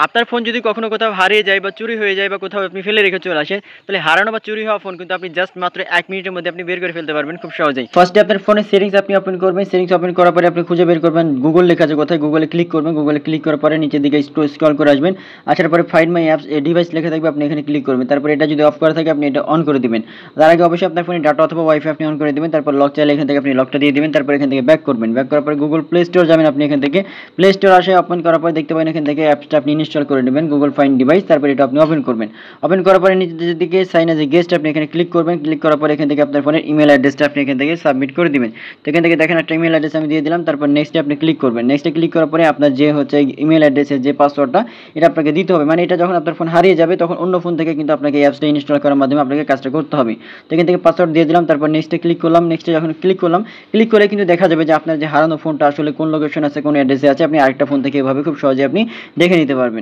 আপনার ফোন যদি কখনো কোথাও হারিয়ে যায় বা চুরি হয়ে যায় বা কোথাও আপনি ফেলে রেখে চলে আসেন, তাহলে হারানো বা চুরি হওয়া ফোন কিন্তু আপনি জাস্ট মাত্র 1 মিনিটের মধ্যে আপনি বের করে ফেলতে পারবেন খুব সহজেই। ফার্স্টে আপনার ফোনের সেটিংস আপনি ওপেন করবেন, সেটিংস ওপেন করার পরে আপনি খুঁজে বের করবেন গুগল লেখা আছে কোথায়, গুগলে ক্লিক করবেন, গুগলে ক্লিক করার পরে নিচের দিকে স্ক্রল করে আসবেন, আসার পরে ফাইন্ড মাই অ্যাপস ডিভাইস লেখা থাকবে, আপনি এখানে ক্লিক করবেন। তারপরে এটা যদি অফ করা থাকে আপনি এটা অন করে দিবেন। তার আগে অবশ্যই আপনার ফোনে ডাটা অথবা ওয়াইফাই আপনি অন করে দিবেন। তারপর লক চাইলে এখান থেকে আপনি লকটা দিয়ে দিবেন। তারপর এখান থেকে ব্যাক করবেন, ব্যাক করার পরে গুগল প্লে স্টোর যাবেন, আপনি এখান থেকে প্লে স্টোর আসে ওপেন করার পরে দেখতে পাবেন এখান থেকে অ্যাপসটা আপনি ইনস্টল করে নেবেন গুগল ফাইন্ড ডিভাইস। তারপর এটা আপনি ওপেন করবেন, ওপেন করার পরে নিচের দিকে সাইন অ্যাজ এ গেস্ট আপনি এখানে ক্লিক করবেন। ক্লিক করার পরে এখান থেকে আপনার ফোনের ইমেল অ্যাড্রেসটা আপনি এখান থেকে সাবমিট করে দিবেন। তো এখান থেকে দেখেন একটা ইমেল অ্যাড্রেস আমি দিয়ে দিলাম। তারপর নেক্সটে আপনি ক্লিক করবেন, নেক্সটে ক্লিক করার পরে আপনার যে হচ্ছে ইমেল অ্যাড্রেসের যে পাসওয়ার্ডটা এটা আপনাকে দিতে হবে, মানে এটা যখন আপনার ফোন হারিয়ে যাবে তখন অন্য ফোন থেকে কিন্তু আপনাকে এই অ্যাপসটা ইনস্টল করার মাধ্যমে আপনাকে কাজটা করতে হবে। তো এখান থেকে পাসওয়ার্ড দিয়ে দিলাম, তারপর নেক্সটে ক্লিক করলাম। নেক্সটে যখন ক্লিক করলাম, ক্লিক করে কিন্তু দেখা যাবে যে আপনার যে হারানো ফোনটা আসলে কোন লোকেশন আছে, কোন অ্যাড্রেসে আছে, আপনি আরেকটা ফোন থেকে এভাবে খুব সহজে আপনি দেখে নিতে পারবেন।